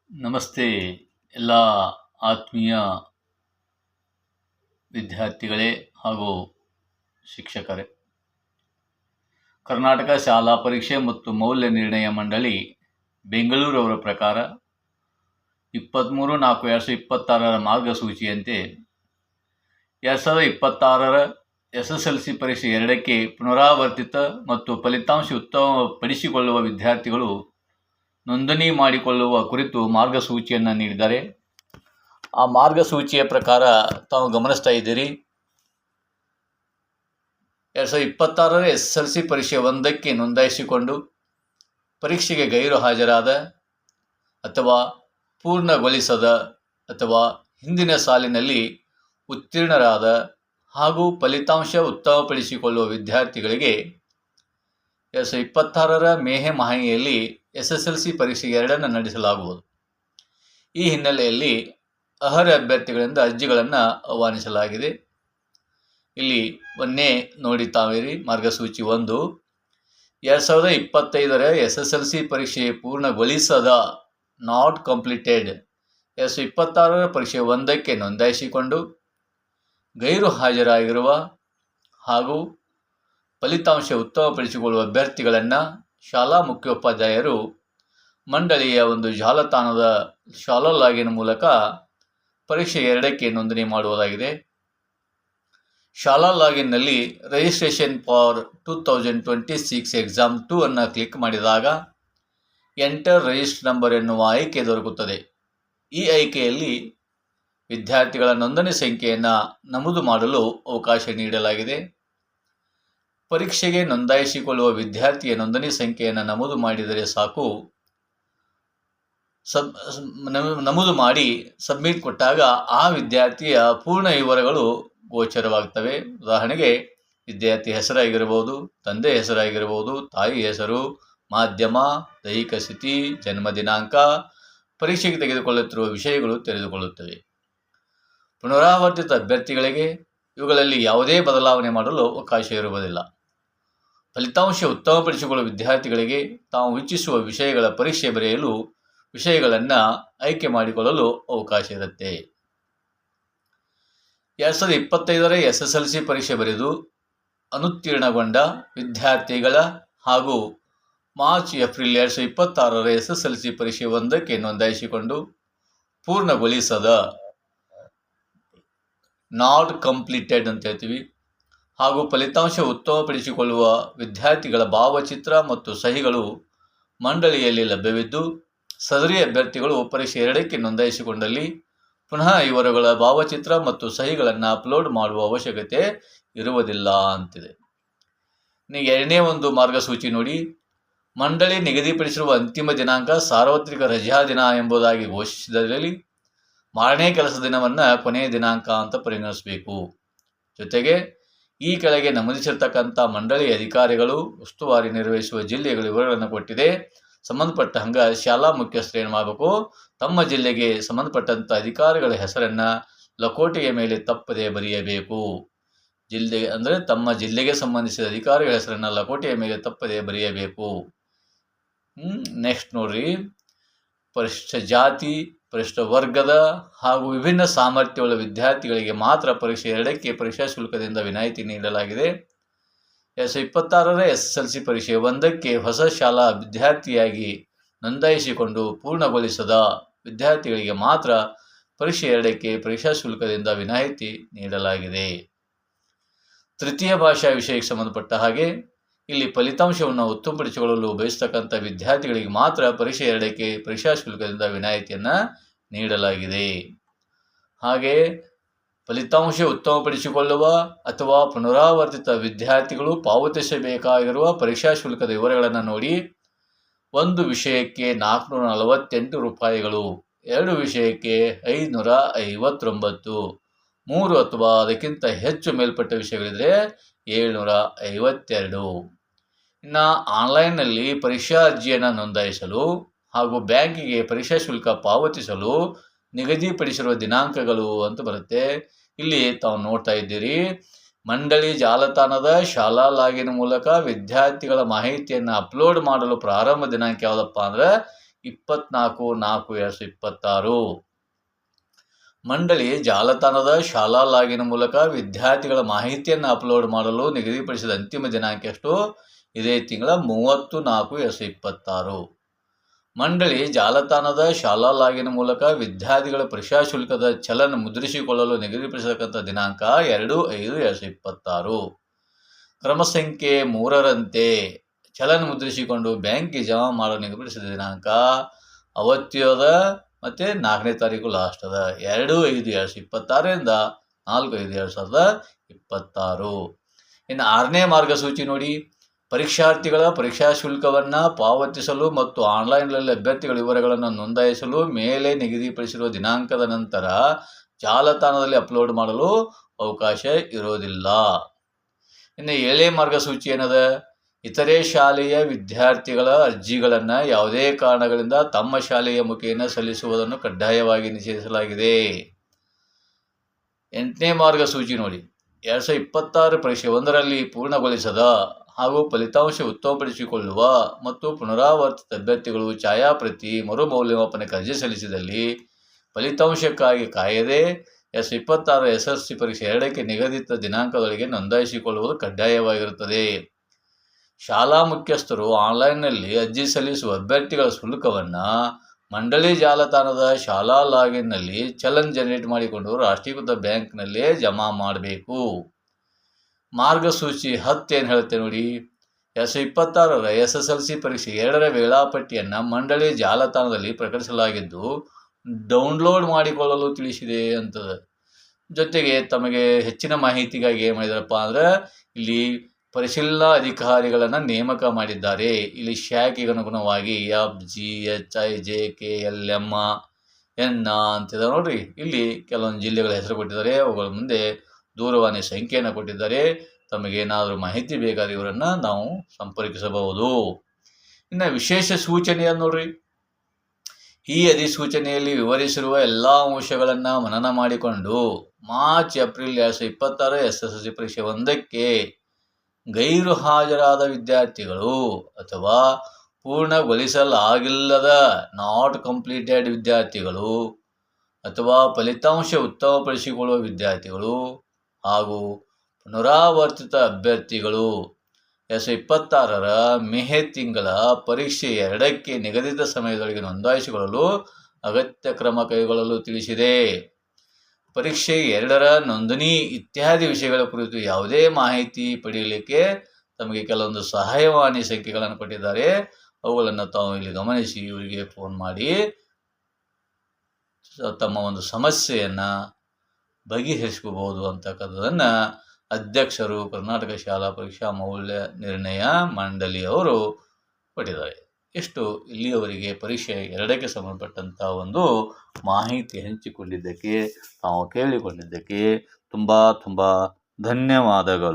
ನಮಸ್ತೆ ಎಲ್ಲ ಆತ್ಮೀಯ ವಿದ್ಯಾರ್ಥಿಗಳೇ ಹಾಗೂ ಶಿಕ್ಷಕರೇ. ಕರ್ನಾಟಕ ಶಾಲಾ ಪರೀಕ್ಷೆ ಮತ್ತು ಮೌಲ್ಯ ನಿರ್ಣಯ ಮಂಡಳಿ ಬೆಂಗಳೂರವರ ಪ್ರಕಾರ 23/4/2026 ಮಾರ್ಗಸೂಚಿಯಂತೆ 2026 SSLC ಪರೀಕ್ಷೆ 2ಕ್ಕೆ ಪುನರಾವರ್ತಿತ ಮತ್ತು ಫಲಿತಾಂಶ ಉತ್ತಮಪಡಿಸಿಕೊಳ್ಳುವ ವಿದ್ಯಾರ್ಥಿಗಳು ನೋಂದಣಿ ಮಾಡಿಕೊಳ್ಳುವ ಕುರಿತು ಮಾರ್ಗಸೂಚಿಯನ್ನು ನೀಡಿದ್ದಾರೆ. ಆ ಮಾರ್ಗಸೂಚಿಯ ಪ್ರಕಾರ ತಾವು ಗಮನಿಸ್ತಾ ಇದ್ದೀರಿ, 2026 SSLC ಪರೀಕ್ಷೆ 1ಕ್ಕೆ ನೋಂದಾಯಿಸಿಕೊಂಡು ಪರೀಕ್ಷೆಗೆ ಗೈರು ಹಾಜರಾದ ಅಥವಾ ಪೂರ್ಣಗೊಳಿಸದ ಅಥವಾ ಹಿಂದಿನ ಸಾಲಿನಲ್ಲಿ ಉತ್ತೀರ್ಣರಾದ ಹಾಗೂ ಫಲಿತಾಂಶ ಉತ್ತಮಪಡಿಸಿಕೊಳ್ಳುವ ವಿದ್ಯಾರ್ಥಿಗಳಿಗೆ 2026 ಮೇ ಮಾಹೆಯಲ್ಲಿ SSLC ಪರೀಕ್ಷೆ 2 ನಡೆಸಲಾಗುವುದು. ಈ ಹಿನ್ನೆಲೆಯಲ್ಲಿ ಅರ್ಹ ಅಭ್ಯರ್ಥಿಗಳಿಂದ ಅರ್ಜಿಗಳನ್ನು ಆಹ್ವಾನಿಸಲಾಗಿದೆ. ಇಲ್ಲಿ ಒಂದೇ ನೋಡಿ ತಾವಿರಿ, ಮಾರ್ಗಸೂಚಿ 1, 2025 SSLC ಪರೀಕ್ಷೆ ಪೂರ್ಣಗೊಳಿಸದ ನಾಟ್ ಕಂಪ್ಲೀಟೆಡ್ 2026 ಪರೀಕ್ಷೆ 1ಕ್ಕೆ ನೋಂದಾಯಿಸಿಕೊಂಡು ಗೈರು ಹಾಜರಾಗಿರುವ ಹಾಗೂ ಫಲಿತಾಂಶ ಉತ್ತಮಪಡಿಸಿಕೊಳ್ಳುವ ಅಭ್ಯರ್ಥಿಗಳನ್ನು ಶಾಲಾ ಮುಖ್ಯೋಪಾಧ್ಯಾಯರು ಮಂಡಳಿಯ ಒಂದು ಜಾಲತಾಣದ ಶಾಲಾ ಲಾಗಿನ್ ಮೂಲಕ ಪರೀಕ್ಷೆ 2ಕ್ಕೆ ನೋಂದಣಿ ಮಾಡುವುದಾಗಿದೆ. ಶಾಲಾ ಲಾಗಿನ್ನಲ್ಲಿ ರಿಜಿಸ್ಟ್ರೇಷನ್ ಫಾರ್ 2026 ಎಕ್ಸಾಮ್ 2 ಅನ್ನು ಕ್ಲಿಕ್ ಮಾಡಿದಾಗ ಎಂಟರ್ ರಿಜಿಸ್ಟರ್ ನಂಬರ್ ಎನ್ನುವ ಆಯ್ಕೆ ದೊರಕುತ್ತದೆ. ಈ ಆಯ್ಕೆಯಲ್ಲಿ ವಿದ್ಯಾರ್ಥಿಗಳ ನೋಂದಣಿ ಸಂಖ್ಯೆಯನ್ನು ನಮೂದು ಮಾಡಲು ಅವಕಾಶ ನೀಡಲಾಗಿದೆ. ಪರೀಕ್ಷೆಗೆ ನೋಂದಾಯಿಸಿಕೊಳ್ಳುವ ವಿದ್ಯಾರ್ಥಿಯ ನೋಂದಣಿ ಸಂಖ್ಯೆಯನ್ನು ನಮೂದು ಮಾಡಿದರೆ ಸಾಕು. ನಮೂದು ಮಾಡಿ ಸಬ್ಮಿಟ್ ಕೊಟ್ಟಾಗ ಆ ವಿದ್ಯಾರ್ಥಿಯ ಪೂರ್ಣ ವಿವರಗಳು ಗೋಚರವಾಗ್ತವೆ. ಉದಾಹರಣೆಗೆ ವಿದ್ಯಾರ್ಥಿ ಹೆಸರಾಗಿರ್ಬೋದು, ತಂದೆ ಹೆಸರಾಗಿರ್ಬೋದು, ತಾಯಿ ಹೆಸರು, ಮಾಧ್ಯಮ, ದೈಹಿಕ ಸ್ಥಿತಿ, ಜನ್ಮ ದಿನಾಂಕ, ಪರೀಕ್ಷೆಗೆ ತೆಗೆದುಕೊಳ್ಳುತ್ತಿರುವ ವಿಷಯಗಳು ತೆರೆದುಕೊಳ್ಳುತ್ತವೆ. ಪುನರಾವರ್ತಿತ ಅಭ್ಯರ್ಥಿಗಳಿಗೆ ಇವುಗಳಲ್ಲಿ ಯಾವುದೇ ಬದಲಾವಣೆ ಮಾಡಲು ಅವಕಾಶ ಇರುವುದಿಲ್ಲ. ಫಲಿತಾಂಶ ಉತ್ತಮಪಡಿಸಿಕೊಳ್ಳುವ ವಿದ್ಯಾರ್ಥಿಗಳಿಗೆ ತಾವು ಇಚ್ಛಿಸುವ ವಿಷಯಗಳ ಪರೀಕ್ಷೆ ಬರೆಯಲು ವಿಷಯಗಳನ್ನು ಆಯ್ಕೆ ಮಾಡಿಕೊಳ್ಳಲು ಅವಕಾಶ ಇರುತ್ತೆ. 2025 SSLC ಪರೀಕ್ಷೆ ಬರೆದು ಅನುತ್ತೀರ್ಣಗೊಂಡ ವಿದ್ಯಾರ್ಥಿಗಳ ಹಾಗೂ ಮಾರ್ಚ್-ಏಪ್ರಿಲ್ 2026 SSLC ಪರೀಕ್ಷೆ 1ಕ್ಕೆ ನೋಂದಾಯಿಸಿಕೊಂಡು ಪೂರ್ಣಗೊಳಿಸದ ನಾಟ್ ಕಂಪ್ಲೀಟೆಡ್ ಅಂತ ಹೇಳ್ತೀವಿ ಹಾಗೂ ಫಲಿತಾಂಶ ಉತ್ತಮಪಡಿಸಿಕೊಳ್ಳುವ ವಿದ್ಯಾರ್ಥಿಗಳ ಭಾವಚಿತ್ರ ಮತ್ತು ಸಹಿಗಳು ಮಂಡಳಿಯಲ್ಲಿ ಲಭ್ಯವಿದ್ದು, ಸದರಿ ಅಭ್ಯರ್ಥಿಗಳು ಪರೀಕ್ಷೆ 2ಕ್ಕೆ ನೋಂದಾಯಿಸಿಕೊಂಡಲ್ಲಿ ಪುನಃ ಇವರುಗಳ ಭಾವಚಿತ್ರ ಮತ್ತು ಸಹಿಗಳನ್ನು ಅಪ್ಲೋಡ್ ಮಾಡುವ ಅವಶ್ಯಕತೆ ಇರುವುದಿಲ್ಲ ಅಂತಿದೆ. ಎರಡನೇ ಒಂದು ಮಾರ್ಗಸೂಚಿ ನೋಡಿ, ಮಂಡಳಿ ನಿಗದಿಪಡಿಸಿರುವ ಅಂತಿಮ ದಿನಾಂಕ ಸಾರ್ವತ್ರಿಕ ರಜಾ ದಿನ ಎಂಬುದಾಗಿ ಘೋಷಿಸಿದಲ್ಲಿ ಮಾರನೇ ಕೆಲಸ ದಿನವನ್ನು ಕೊನೆಯ ದಿನಾಂಕ ಅಂತ ಪರಿಗಣಿಸಬೇಕು. ಜೊತೆಗೆ ಈ ಕೆಳಗೆ ನಮೂದಿಸಿರ್ತಕ್ಕಂಥ ಮಂಡಳಿ ಅಧಿಕಾರಿಗಳು ಉಸ್ತುವಾರಿ ನಿರ್ವಹಿಸುವ ಜಿಲ್ಲೆಗಳು ವಿವರಗಳನ್ನು ಕೊಟ್ಟಿದೆ. ಸಂಬಂಧಪಟ್ಟ ಹಂಗ ಶಾಲಾ ಮುಖ್ಯಸ್ಥರು ಏನು ಮಾಡಬೇಕು, ತಮ್ಮ ಜಿಲ್ಲೆಗೆ ಸಂಬಂಧಪಟ್ಟಂಥ ಅಧಿಕಾರಿಗಳ ಹೆಸರನ್ನು ಲಕೋಟೆಯ ಮೇಲೆ ತಪ್ಪದೆ ಬರೆಯಬೇಕು. ಜಿಲ್ಲೆ ಅಂದರೆ ತಮ್ಮ ಜಿಲ್ಲೆಗೆ ಸಂಬಂಧಿಸಿದ ಅಧಿಕಾರಿಗಳ ಹೆಸರನ್ನು ಲಕೋಟೆಯ ಮೇಲೆ ತಪ್ಪದೆ ಬರೆಯಬೇಕು. ನೆಕ್ಸ್ಟ್ ನೋಡ್ರಿ, ಪರಿಶಿಷ್ಟ ಜಾತಿ, ಪರಿಶಿಷ್ಟ ವರ್ಗದ ಹಾಗೂ ವಿಭಿನ್ನ ಸಾಮರ್ಥ್ಯವುಳ್ಳ ವಿದ್ಯಾರ್ಥಿಗಳಿಗೆ ಮಾತ್ರ ಪರೀಕ್ಷೆ 2ಕ್ಕೆ ಪರೀಕ್ಷಾ ಶುಲ್ಕದಿಂದ ವಿನಾಯಿತಿ ನೀಡಲಾಗಿದೆ. 2026 SSLC ಪರೀಕ್ಷೆ 1ಕ್ಕೆ ಹೊಸ ಶಾಲಾ ವಿದ್ಯಾರ್ಥಿಯಾಗಿ ನೋಂದಾಯಿಸಿಕೊಂಡು ಪೂರ್ಣಗೊಳಿಸದ ವಿದ್ಯಾರ್ಥಿಗಳಿಗೆ ಮಾತ್ರ ಪರೀಕ್ಷೆ 2ಕ್ಕೆ ಪರೀಕ್ಷಾ ಶುಲ್ಕದಿಂದ ವಿನಾಯಿತಿ ನೀಡಲಾಗಿದೆ. ತೃತೀಯ ಭಾಷಾ ವಿಷಯಕ್ಕೆ ಸಂಬಂಧಪಟ್ಟ ಹಾಗೆ ಇಲ್ಲಿ ಫಲಿತಾಂಶವನ್ನು ಉತ್ತಮಪಡಿಸಿಕೊಳ್ಳಲು ಬಯಸತಕ್ಕಂಥ ವಿದ್ಯಾರ್ಥಿಗಳಿಗೆ ಮಾತ್ರ ಪರೀಕ್ಷೆ 2ಕ್ಕೆ ಪರೀಕ್ಷಾ ಶುಲ್ಕದಿಂದ ವಿನಾಯಿತಿಯನ್ನು ನೀಡಲಾಗಿದೆ. ಹಾಗೆ ಫಲಿತಾಂಶ ಉತ್ತಮಪಡಿಸಿಕೊಳ್ಳುವ ಅಥವಾ ಪುನರಾವರ್ತಿತ ವಿದ್ಯಾರ್ಥಿಗಳು ಪಾವತಿಸಬೇಕಾಗಿರುವ ಪರೀಕ್ಷಾ ಶುಲ್ಕದ ವಿವರಗಳನ್ನು ನೋಡಿ, ಒಂದು ವಿಷಯಕ್ಕೆ 448 ರೂಪಾಯಿಗಳು, 2 ವಿಷಯಕ್ಕೆ 559, 3 ಅಥವಾ ಅದಕ್ಕಿಂತ ಹೆಚ್ಚು ಮೇಲ್ಪಟ್ಟ ವಿಷಯಗಳಿದ್ದರೆ 752. ಇನ್ನು ಆನ್ಲೈನ್ನಲ್ಲಿ ಪರೀಕ್ಷಾ ಅರ್ಜಿಯನ್ನು ನೋಂದಾಯಿಸಲು ಹಾಗೂ ಬ್ಯಾಂಕಿಗೆ ಪರೀಕ್ಷಾ ಶುಲ್ಕ ಪಾವತಿಸಲು ನಿಗದಿಪಡಿಸಿರುವ ದಿನಾಂಕಗಳು ಅಂತ ಬರುತ್ತೆ. ಇಲ್ಲಿ ತಾವು ನೋಡ್ತಾ ಇದ್ದೀರಿ, ಮಂಡಳಿ ಜಾಲತಾಣದ ಶಾಲಾ ಲಾಗಿನ್ ಮೂಲಕ ವಿದ್ಯಾರ್ಥಿಗಳ ಮಾಹಿತಿಯನ್ನು ಅಪ್ಲೋಡ್ ಮಾಡಲು ಪ್ರಾರಂಭ ದಿನಾಂಕ ಯಾವುದಪ್ಪ ಅಂದರೆ 24/4/2026. ಮಂಡಳಿ ಜಾಲತಾಣದ ಶಾಲಾ ಲಾಗಿನ್ ಮೂಲಕ ವಿದ್ಯಾರ್ಥಿಗಳ ಮಾಹಿತಿಯನ್ನು ಅಪ್ಲೋಡ್ ಮಾಡಲು ನಿಗದಿಪಡಿಸಿದ ಅಂತಿಮ ದಿನಾಂಕ ಎಷ್ಟು? ಇದೇ ತಿಂಗಳ 30/4/2026. ಮಂಡಳಿ ಜಾಲತಾಣದ ಶಾಲಾ ಲಾಗಿನ್ ಮೂಲಕ ವಿದ್ಯಾರ್ಥಿಗಳ ಪರೀಕ್ಷಾ ಶುಲ್ಕದ ಚಲನ್ ಮುದ್ರಿಸಿಕೊಳ್ಳಲು ನಿಗದಿಪಡಿಸತಕ್ಕಂಥ ದಿನಾಂಕ 2/5/2026. ಕ್ರಮ ಸಂಖ್ಯೆ 3ರಂತೆ ಚಲನ್ ಮುದ್ರಿಸಿಕೊಂಡು ಬ್ಯಾಂಕ್ಗೆ ಜಮಾ ಮಾಡಲು ನಿಗದಿಪಡಿಸಿದ ದಿನಾಂಕ ಅವತ್ತಿಯದ ಮತ್ತು 4ನೇ ತಾರೀಕು ಲಾಸ್ಟ್ ಅದ. 2/5/2026ರಿಂದ 4/5/2026. ಇನ್ನು 6ನೇ ಮಾರ್ಗಸೂಚಿ ನೋಡಿ. ಪರೀಕ್ಷಾರ್ಥಿಗಳ ಪರೀಕ್ಷಾ ಶುಲ್ಕವನ್ನು ಪಾವತಿಸಲು ಮತ್ತು ಆನ್ಲೈನ್ನಲ್ಲಿ ಅಭ್ಯರ್ಥಿಗಳ ವಿವರಗಳನ್ನು ನೋಂದಾಯಿಸಲು ಮೇಲೆ ನಿಗದಿಪಡಿಸಿರುವ ದಿನಾಂಕದ ನಂತರ ಜಾಲತಾಣದಲ್ಲಿ ಅಪ್ಲೋಡ್ ಮಾಡಲು ಅವಕಾಶ ಇರೋದಿಲ್ಲ. ಇನ್ನು 7ನೇ ಮಾರ್ಗಸೂಚಿ ಏನದ? ಇತರೆ ಶಾಲೆಯ ವಿದ್ಯಾರ್ಥಿಗಳ ಅರ್ಜಿಗಳನ್ನು ಯಾವುದೇ ಕಾರಣಗಳಿಂದ ತಮ್ಮ ಶಾಲೆಯ ಮುಖೇನ ಸಲ್ಲಿಸುವುದನ್ನು ಕಡ್ಡಾಯವಾಗಿ ನಿಷೇಧಿಸಲಾಗಿದೆ. 8ನೇ ಮಾರ್ಗಸೂಚಿ ನೋಡಿ. 2026 ಪರೀಕ್ಷೆ 1ರಲ್ಲಿ ಪೂರ್ಣಗೊಳಿಸದ ಹಾಗೂ ಫಲಿತಾಂಶ ಉತ್ತಮಪಡಿಸಿಕೊಳ್ಳುವ ಮತ್ತು ಪುನರಾವರ್ತಿತ ಅಭ್ಯರ್ಥಿಗಳು ಛಾಯಾಪ್ರತಿ ಮರುಮೌಲ್ಯಮಾಪನಕ್ಕೆ ಅರ್ಜಿ ಸಲ್ಲಿಸಿದಲ್ಲಿ ಫಲಿತಾಂಶಕ್ಕಾಗಿ ಕಾಯದೆ 2026 SSLC ಪರೀಕ್ಷೆ 2ಕ್ಕೆ ನಿಗದಿತ ದಿನಾಂಕದೊಳಗೆ ನೋಂದಾಯಿಸಿಕೊಳ್ಳುವುದು ಕಡ್ಡಾಯವಾಗಿರುತ್ತದೆ. ಶಾಲಾ ಮುಖ್ಯಸ್ಥರು ಆನ್ಲೈನ್ನಲ್ಲಿ ಅರ್ಜಿ ಸಲ್ಲಿಸುವ ಅಭ್ಯರ್ಥಿಗಳ ಶುಲ್ಕವನ್ನು ಮಂಡಳಿ ಜಾಲತಾಣದ ಶಾಲಾ ಲಾಗಿನ್ನಲ್ಲಿ ಚಲನ್ ಜನರೇಟ್ ಮಾಡಿಕೊಂಡು ರಾಷ್ಟ್ರೀಕೃತ ಬ್ಯಾಂಕ್ನಲ್ಲೇ ಜಮಾ ಮಾಡಬೇಕು. ಮಾರ್ಗಸೂಚಿ 10 ಏನು ಹೇಳುತ್ತೆ ನೋಡಿ. 2026 SSLC ಪರೀಕ್ಷೆ 2ರ ವೇಳಾಪಟ್ಟಿಯನ್ನು ಮಂಡಳಿ ಜಾಲತಾಣದಲ್ಲಿ ಪ್ರಕಟಿಸಲಾಗಿದ್ದು ಡೌನ್ಲೋಡ್ ಮಾಡಿಕೊಳ್ಳಲು ತಿಳಿಸಿದೆ ಅಂತದ. ಜೊತೆಗೆ ತಮಗೆ ಹೆಚ್ಚಿನ ಮಾಹಿತಿಗಾಗಿ ಏನು ಮಾಡಿದಾರಪ್ಪ ಅಂದ್ರೆ ಇಲ್ಲಿ ಪರಿಶೀಲನಾ ಅಧಿಕಾರಿಗಳನ್ನು ನೇಮಕ ಮಾಡಿದ್ದಾರೆ. ಇಲ್ಲಿ ಶಾಖೆಗೆ ಅನುಗುಣವಾಗಿ FGHIJKLM N ಅಂತಿದೆ ನೋಡ್ರಿ. ಇಲ್ಲಿ ಕೆಲವೊಂದು ಜಿಲ್ಲೆಗಳ ಹೆಸರು ಕೊಟ್ಟಿದ್ದಾರೆ. ಅವುಗಳ ಮುಂದೆ ದೂರವಾಣಿ ಸಂಖ್ಯೆಯನ್ನು ಕೊಟ್ಟಿದ್ದಾರೆ. ತಮಗೇನಾದರೂ ಮಾಹಿತಿ ಬೇಕಾದರೆ ಇವರನ್ನು ನಾವು ಸಂಪರ್ಕಿಸಬಹುದು. ಇನ್ನು ವಿಶೇಷ ಸೂಚನೆಯನ್ನು ನೋಡ್ರಿ. ಈ ಅಧಿಸೂಚನೆಯಲ್ಲಿ ವಿವರಿಸಿರುವ ಎಲ್ಲ ಅಂಶಗಳನ್ನು ಮನನ ಮಾಡಿಕೊಂಡು ಮಾರ್ಚ್-ಏಪ್ರಿಲ್ 2026 SSLC ಪರೀಕ್ಷೆ 1ಕ್ಕೆ ಗೈರು ಹಾಜರಾದ ವಿದ್ಯಾರ್ಥಿಗಳು ಅಥವಾ ಪೂರ್ಣಗೊಳಿಸಲಾಗಿಲ್ಲದ ನಾಟ್ ಕಂಪ್ಲೀಟೆಡ್ ವಿದ್ಯಾರ್ಥಿಗಳು ಅಥವಾ ಫಲಿತಾಂಶ ಉತ್ತಮಪಡಿಸಿಕೊಳ್ಳುವ ವಿದ್ಯಾರ್ಥಿಗಳು ಹಾಗೂ ಪುನರಾವರ್ತಿತ ಅಭ್ಯರ್ಥಿಗಳು 2026 ಮೇ ತಿಂಗಳ ಪರೀಕ್ಷೆ 2ಕ್ಕೆ ನಿಗದಿತ ಸಮಯದೊಳಗೆ ನೋಂದಾಯಿಸಿಕೊಳ್ಳಲು ಅಗತ್ಯ ಕ್ರಮ ಕೈಗೊಳ್ಳಲು ತಿಳಿಸಿದೆ. ಪರೀಕ್ಷೆ 2ರ ನೋಂದಣಿ ಇತ್ಯಾದಿ ವಿಷಯಗಳ ಕುರಿತು ಯಾವುದೇ ಮಾಹಿತಿ ಪಡೆಯಲಿಕ್ಕೆ ತಮಗೆ ಕೆಲವೊಂದು ಸಹಾಯವಾಣಿ ಸಂಖ್ಯೆಗಳನ್ನು ಕೊಟ್ಟಿದ್ದಾರೆ. ಅವುಗಳನ್ನು ತಾವು ಇಲ್ಲಿ ಗಮನಿಸಿ ಇವರಿಗೆ ಫೋನ್ ಮಾಡಿ ತಮ್ಮ ಒಂದು ಸಮಸ್ಯೆಯನ್ನು ಬಗೆಹರಿಸ್ಕೋಬಹುದು ಅಂತಕ್ಕಂಥದ್ದನ್ನು ಅಧ್ಯಕ್ಷರು ಕರ್ನಾಟಕ ಶಾಲಾ ಪರೀಕ್ಷಾ ಮೌಲ್ಯ ನಿರ್ಣಯ ಮಂಡಳಿಯವರು ಕೊಟ್ಟಿದ್ದಾರೆ. ಇಷ್ಟು ಇಲ್ಲಿಯವರೆಗೆ ಪರೀಕ್ಷೆ 2ಕ್ಕೆ ಸಂಬಂಧಪಟ್ಟಂಥ ಒಂದು ಮಾಹಿತಿ ಹಂಚಿಕೊಂಡಿದ್ದಕ್ಕೆ ತಾವು ಕೇಳಿಕೊಂಡಿದ್ದಕ್ಕೆ ತುಂಬ ಧನ್ಯವಾದಗಳು.